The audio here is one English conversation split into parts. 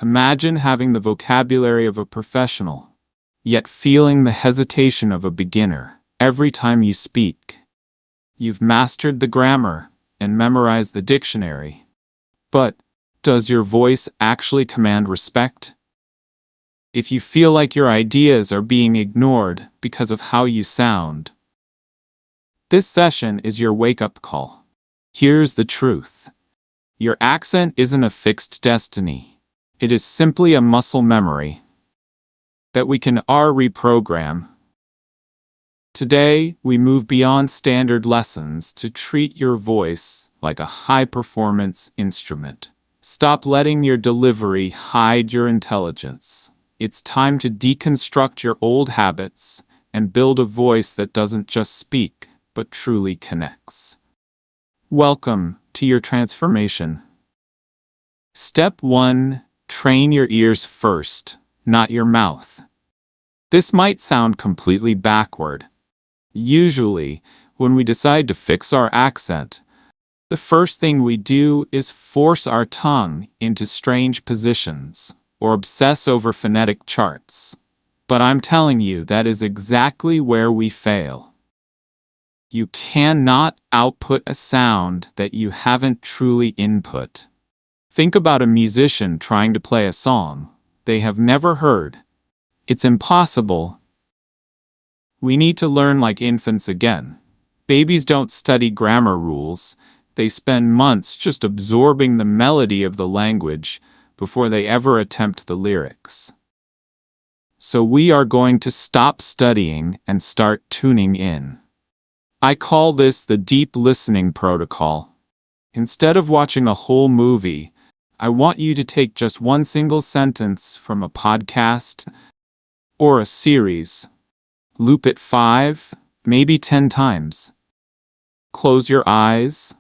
Imagine having the vocabulary of a professional, yet feeling the hesitation of a beginner every time you speak. You've mastered the grammar and memorized the dictionary. But does your voice actually command respect? If you feel like your ideas are being ignored because of how you sound, this session is your wake-up call. Here's the truth. Your accent isn't a fixed destiny. It is simply a muscle memory that we can reprogram. Today, we move beyond standard lessons to treat your voice like a high-performance instrument. Stop letting your delivery hide your intelligence. It's time to deconstruct your old habits and build a voice that doesn't just speak, but truly connects. Welcome to your transformation. Step 1. Train your ears first, not your mouth. This might sound completely backward. Usually, when we decide to fix our accent, the first thing we do is force our tongue into strange positions or obsess over phonetic charts. But I'm telling you, that is exactly where we fail. You cannot output a sound that you haven't truly input. Think about a musician trying to play a song they have never heard. It's impossible. We need to learn like infants again. Babies don't study grammar rules. They spend months just absorbing the melody of the language before they ever attempt the lyrics. So we are going to stop studying and start tuning in. I call this the deep listening protocol. Instead of watching a whole movie, I want you to take just one single sentence from a podcast or a series. Loop it 5, maybe 10 times. Close your eyes.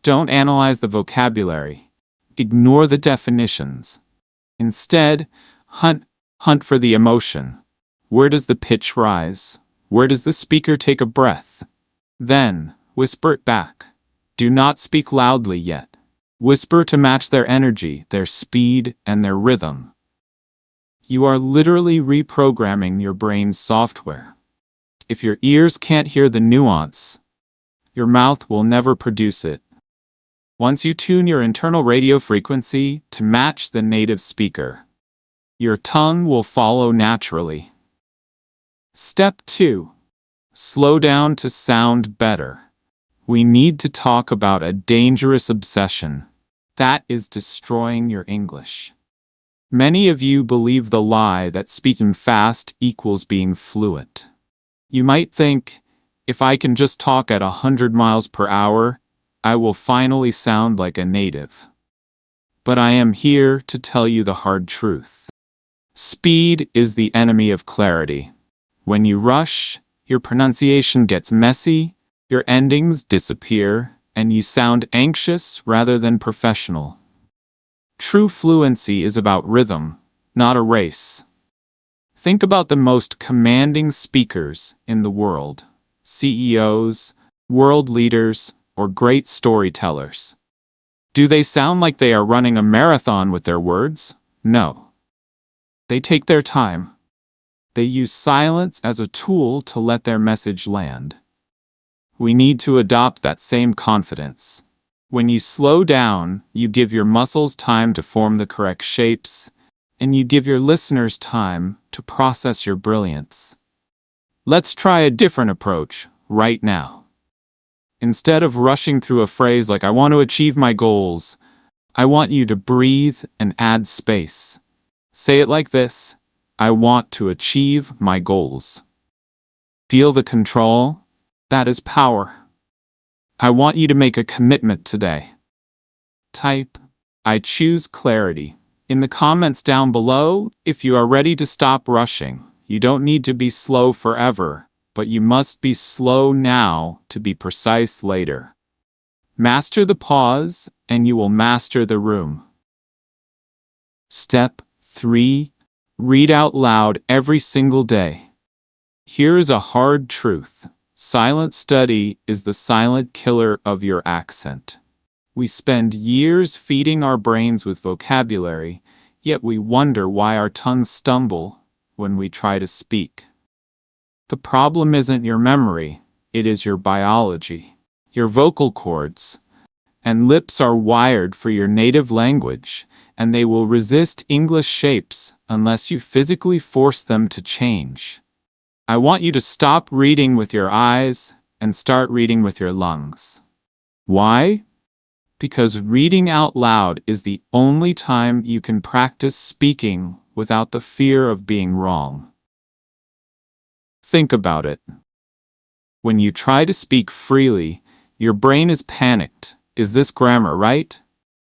Don't analyze the vocabulary. Ignore the definitions. Instead, hunt for the emotion. Where does the pitch rise? Where does the speaker take a breath? Then, whisper it back. Do not speak loudly yet. Whisper to match their energy, their speed, and their rhythm. You are literally reprogramming your brain's software. If your ears can't hear the nuance, your mouth will never produce it. Once you tune your internal radio frequency to match the native speaker, your tongue will follow naturally. Step 2. Slow down to sound better. We need to talk about a dangerous obsession that is destroying your English. Many of you believe the lie that speaking fast equals being fluent. You might think, if I can just talk at 100 miles per hour, I will finally sound like a native. But I am here to tell you the hard truth. Speed is the enemy of clarity. When you rush, your pronunciation gets messy, your endings disappear, and you sound anxious rather than professional. True fluency is about rhythm, not a race. Think about the most commanding speakers in the world, CEOs, world leaders, or great storytellers. Do they sound like they are running a marathon with their words? No. They take their time. They use silence as a tool to let their message land. We need to adopt that same confidence. When you slow down, you give your muscles time to form the correct shapes, and you give your listeners time to process your brilliance. Let's try a different approach right now. Instead of rushing through a phrase like, I want to achieve my goals, I want you to breathe and add space. Say it like this: I want to achieve my goals. Feel the control? That is power. I want you to make a commitment today. Type, I choose clarity, in the comments down below if you are ready to stop rushing. You don't need to be slow forever, but you must be slow now to be precise later. Master the pause, and you will master the room. Step 3. Read out loud every single day. Here is a hard truth. Silent study is the silent killer of your accent. We spend years feeding our brains with vocabulary, Yet we wonder why our tongues stumble when we try to speak. The problem isn't your memory, it is your biology. Your vocal cords and lips are wired for your native language, and they will resist English shapes unless you physically force them to change. I want you to stop reading with your eyes and start reading with your lungs. Why? Because reading out loud is the only time you can practice speaking without the fear of being wrong. Think about it. When you try to speak freely, your brain is panicked. Is this grammar right?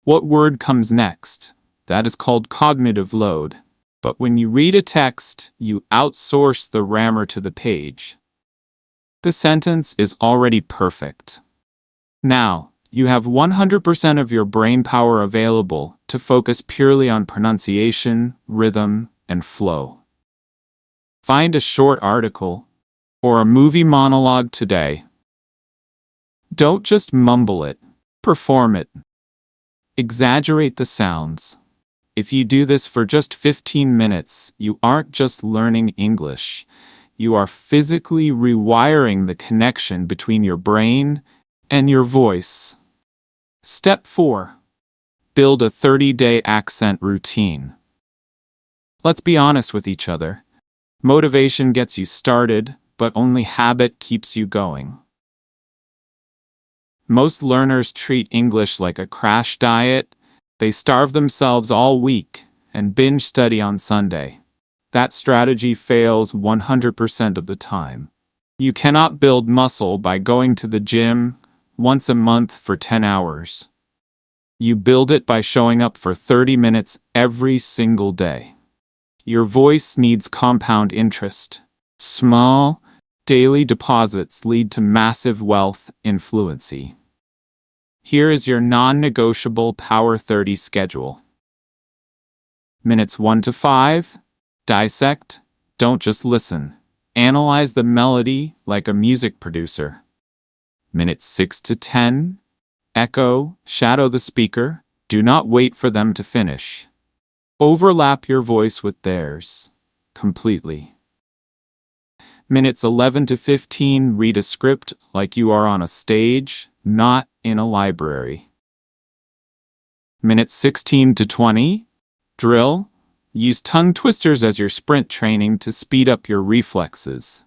What word comes next? That is called cognitive load. But when you read a text, you outsource the grammar to the page. The sentence is already perfect. Now, you have 100% of your brain power available to focus purely on pronunciation, rhythm, and flow. Find a short article or a movie monologue today. Don't just mumble it, perform it. Exaggerate the sounds. If you do this for just 15 minutes, you aren't just learning English. You are physically rewiring the connection between your brain and your voice. Step 4. Build a 30-day accent routine. Let's be honest with each other. Motivation gets you started, but only habit keeps you going. Most learners treat English like a crash diet. They starve themselves all week and binge study on Sunday. That strategy fails 100% of the time. You cannot build muscle by going to the gym once a month for 10 hours. You build it by showing up for 30 minutes every single day. Your voice needs compound interest. Small, daily deposits lead to massive wealth in fluency. Here is your non-negotiable Power 30 schedule. Minutes 1 to 5. Dissect. Don't just listen. Analyze the melody like a music producer. Minutes 6 to 10. Echo. Shadow the speaker. Do not wait for them to finish. Overlap your voice with theirs completely. Minutes 11 to 15. Read a script like you are on a stage, not in a library. Minutes 16 to 20. Drill. Use tongue twisters as your sprint training to speed up your reflexes.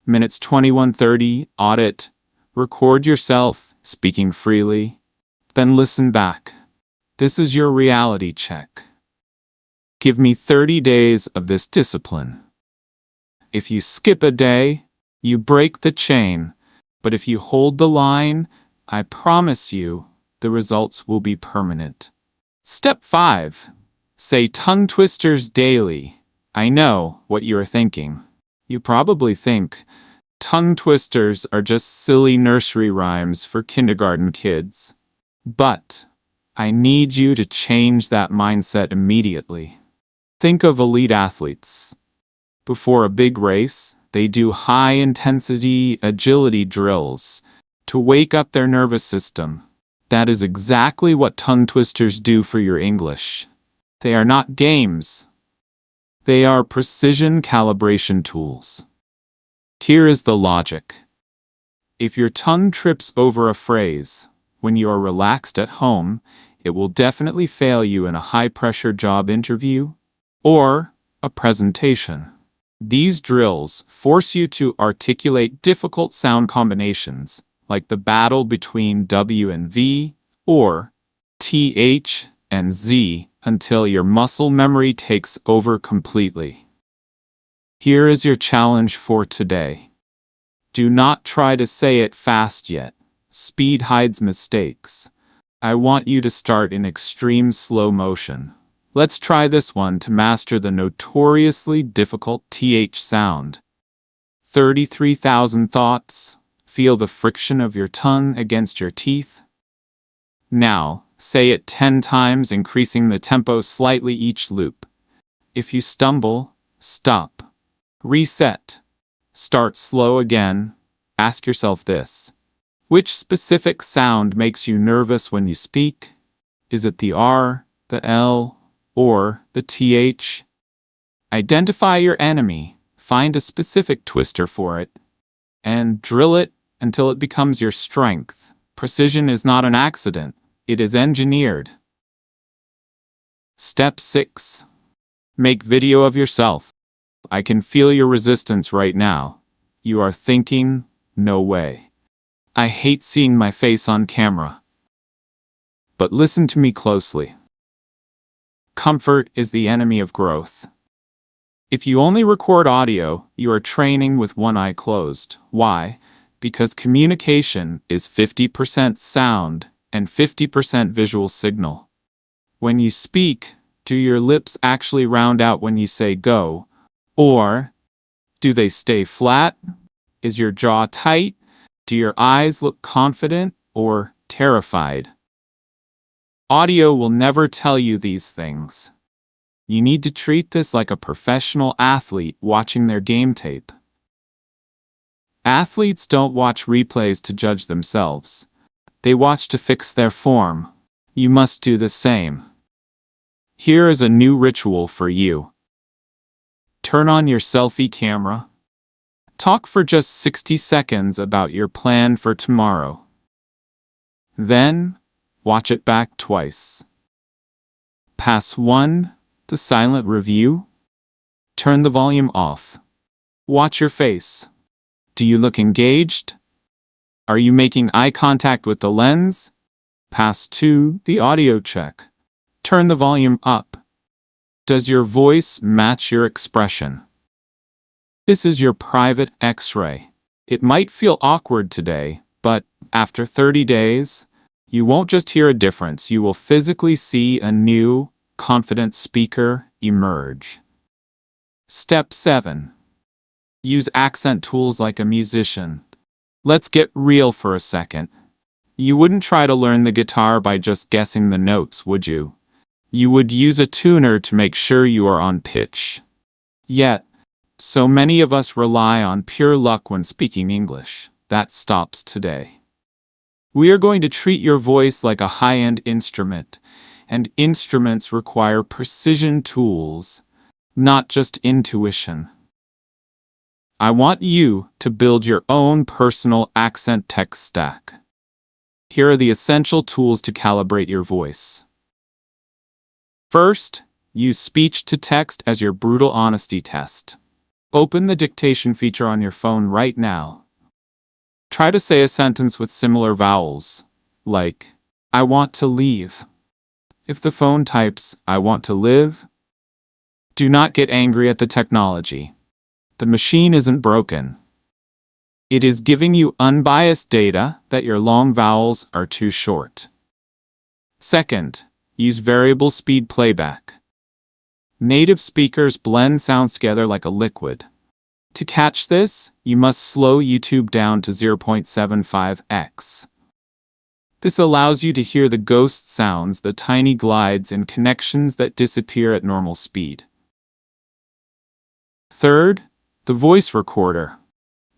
Minutes 21-30. Audit. Record yourself speaking freely. Then listen back. This is your reality check. Give me 30 days of this discipline. If you skip a day, you break the chain. But if you hold the line, I promise you, the results will be permanent. Step 5. Say tongue twisters daily. I know what you are thinking. You probably think, tongue twisters are just silly nursery rhymes for kindergarten kids. But I need you to change that mindset immediately. Think of elite athletes. Before a big race, they do high-intensity agility drills to wake up their nervous system. That is exactly what tongue twisters do for your English. They are not games. They are precision calibration tools. Here is the logic. If your tongue trips over a phrase, when you are relaxed at home, it will definitely fail you in a high-pressure job interview or a presentation. These drills force you to articulate difficult sound combinations, like the battle between W and V, or TH and Z, until your muscle memory takes over completely. Here is your challenge for today. Do not try to say it fast yet. Speed hides mistakes. I want you to start in extreme slow motion. Let's try this one to master the notoriously difficult TH sound. 33,000 thoughts. Feel the friction of your tongue against your teeth. Now, say it 10 times, increasing the tempo slightly each loop. If you stumble, stop. Reset. Start slow again. Ask yourself this. Which specific sound makes you nervous when you speak? Is it the R, the L, or the th. Identify your enemy, find a specific twister for it, and drill it until it becomes your strength. Precision is not an accident, it is engineered. Step 6. Make video of yourself. I can feel your resistance right now. You are thinking, no way. I hate seeing my face on camera. But listen to me closely. Comfort is the enemy of growth. If you only record audio, you are training with one eye closed. Why? Because communication is 50% sound and 50% visual signal. When you speak, do your lips actually round out when you say go? Or do they stay flat? Is your jaw tight? Do your eyes look confident or terrified? Audio will never tell you these things. You need to treat this like a professional athlete watching their game tape. Athletes don't watch replays to judge themselves. They watch to fix their form. You must do the same. Here is a new ritual for you. Turn on your selfie camera. Talk for just 60 seconds about your plan for tomorrow. Then, watch it back twice. Pass 1, the silent review. Turn the volume off. Watch your face. Do you look engaged? Are you making eye contact with the lens? Pass 2, the audio check. Turn the volume up. Does your voice match your expression? This is your private X-ray. It might feel awkward today, but after 30 days, you won't just hear a difference, you will physically see a new, confident speaker emerge. Step 7. Use accent tools like a musician. Let's get real for a second. You wouldn't try to learn the guitar by just guessing the notes, would you? You would use a tuner to make sure you are on pitch. Yet, so many of us rely on pure luck when speaking English. That stops today. We are going to treat your voice like a high-end instrument, and instruments require precision tools, not just intuition. I want you to build your own personal accent tech stack. Here are the essential tools to calibrate your voice. First, use speech-to-text as your brutal honesty test. Open the dictation feature on your phone right now. Try to say a sentence with similar vowels, like, I want to leave. If the phone types, I want to live, do not get angry at the technology. The machine isn't broken. It is giving you unbiased data that your long vowels are too short. Second, use variable speed playback. Native speakers blend sounds together like a liquid. To catch this, you must slow YouTube down to 0.75x. This allows you to hear the ghost sounds, the tiny glides and connections that disappear at normal speed. Third, the voice recorder.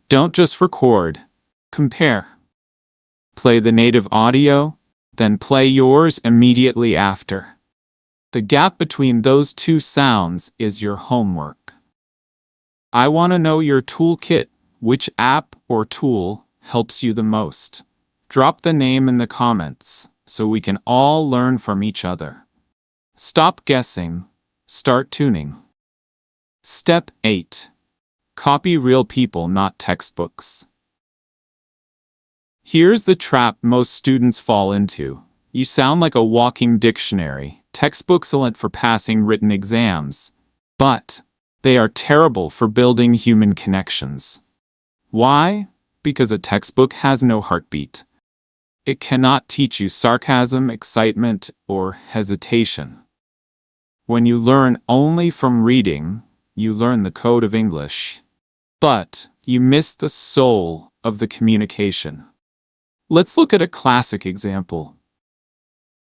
Don't just record, compare. Play the native audio, then play yours immediately after. The gap between those two sounds is your homework. I want to know your toolkit. Which app or tool helps you the most? Drop the name in the comments so we can all learn from each other. Stop guessing. Start tuning. Step 8. Copy real people, not textbooks. Here's the trap most students fall into. You sound like a walking dictionary. Textbooks are meant for passing written exams, but they are terrible for building human connections. Why? Because a textbook has no heartbeat. It cannot teach you sarcasm, excitement, or hesitation. When you learn only from reading, you learn the code of English, but you miss the soul of the communication. Let's look at a classic example.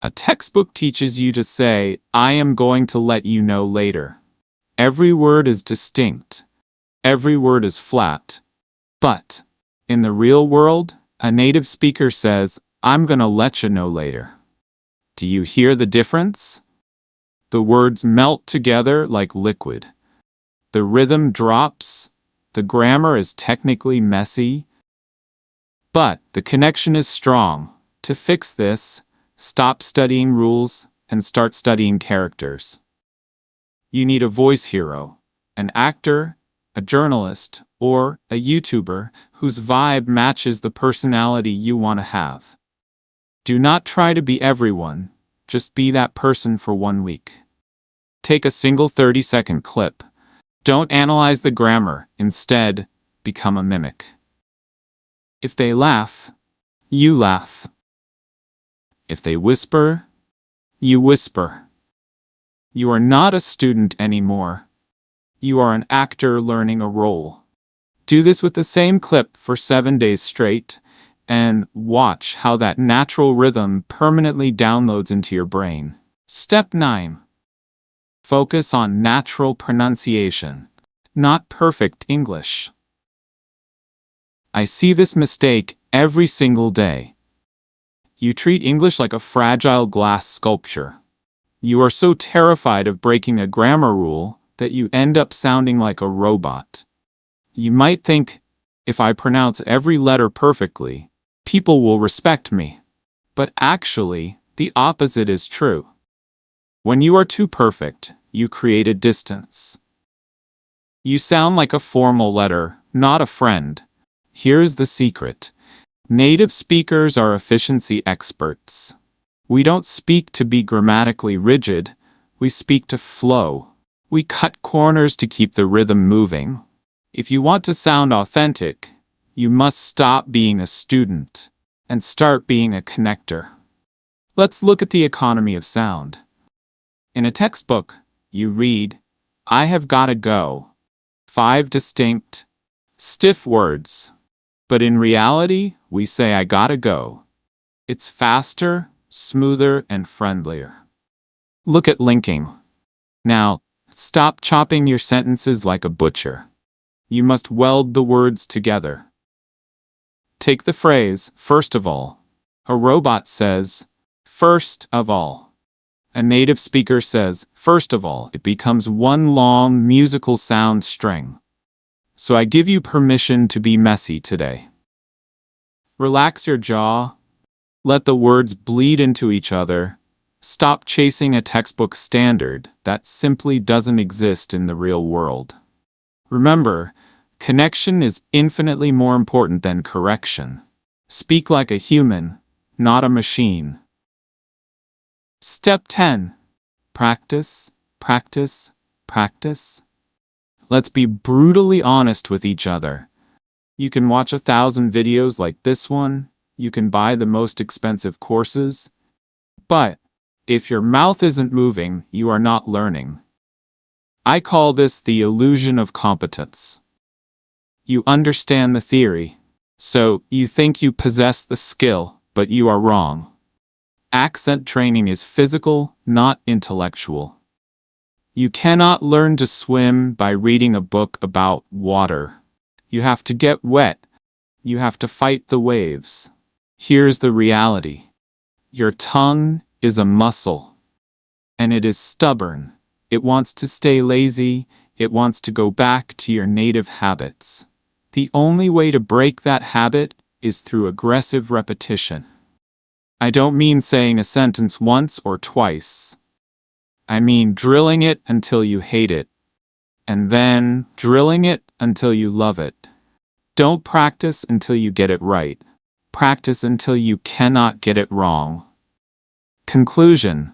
A textbook teaches you to say, I am going to let you know later. Every word is distinct. Every word is flat. But in the real world, a native speaker says, I'm going to let you know later. Do you hear the difference? The words melt together like liquid. The rhythm drops. The grammar is technically messy, but the connection is strong. To fix this, stop studying rules and start studying characters. You need a voice hero, an actor, a journalist, or a YouTuber whose vibe matches the personality you want to have. Do not try to be everyone, just be that person for 1 week. Take a single 30-second clip. Don't analyze the grammar, instead, become a mimic. If they laugh, you laugh. If they whisper, you whisper. You are not a student anymore. You are an actor learning a role. Do this with the same clip for 7 days straight, and watch how that natural rhythm permanently downloads into your brain. Step 9. Focus on natural pronunciation, not perfect English. I see this mistake every single day. You treat English like a fragile glass sculpture. You are so terrified of breaking a grammar rule that you end up sounding like a robot. You might think, if I pronounce every letter perfectly, people will respect me. But actually, the opposite is true. When you are too perfect, you create a distance. You sound like a formal letter, not a friend. Here's the secret. Native speakers are efficiency experts. We don't speak to be grammatically rigid, we speak to flow. We cut corners to keep the rhythm moving. If you want to sound authentic, you must stop being a student and start being a connector. Let's look at the economy of sound. In a textbook, you read, I have gotta go. 5 distinct, stiff words. But in reality, we say I gotta go. It's faster, smoother, and friendlier. Look at linking. Now, stop chopping your sentences like a butcher. You must weld the words together. Take the phrase, first of all. A robot says, first of all. A native speaker says, first of all. It becomes one long musical sound string. So I give you permission to be messy today. Relax your jaw. Let the words bleed into each other. Stop chasing a textbook standard that simply doesn't exist in the real world. Remember, connection is infinitely more important than correction. Speak like a human, not a machine. Step 10. Practice, practice, practice. Let's be brutally honest with each other. You can watch 1,000 videos like this one. You can buy the most expensive courses. But if your mouth isn't moving, you are not learning. I call this the illusion of competence. You understand the theory, so you think you possess the skill, but you are wrong. Accent training is physical, not intellectual. You cannot learn to swim by reading a book about water. You have to get wet. You have to fight the waves. Here's the reality. Your tongue is a muscle, and it is stubborn. It wants to stay lazy. It wants to go back to your native habits. The only way to break that habit is through aggressive repetition. I don't mean saying a sentence once or twice. I mean drilling it until you hate it, and then drilling it until you love it. Don't practice until you get it right. Practice until you cannot get it wrong. Conclusion.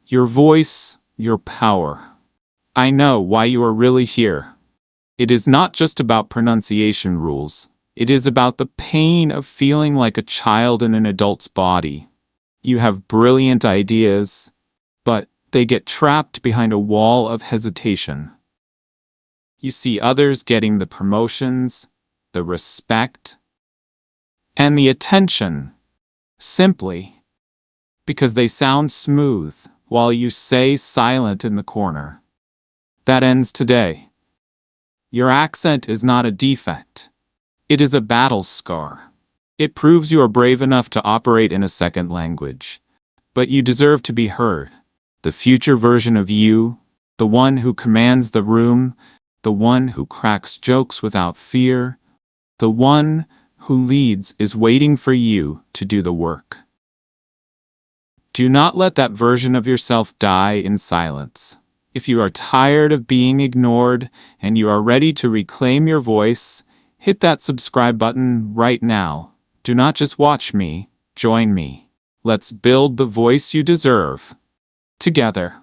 Your voice, your power. I know why you are really here. It is not just about pronunciation rules. It is about the pain of feeling like a child in an adult's body. You have brilliant ideas, but they get trapped behind a wall of hesitation. You see others getting the promotions, the respect, and the attention, simply because they sound smooth while you say silent in the corner. That ends today. Your accent is not a defect. It is a battle scar. It proves you are brave enough to operate in a second language. But you deserve to be heard. The future version of you, the one who commands the room, the one who cracks jokes without fear, the one who leads is waiting for you to do the work. Do not let that version of yourself die in silence. If you are tired of being ignored and you are ready to reclaim your voice, hit that subscribe button right now. Do not just watch me, join me. Let's build the voice you deserve. Together.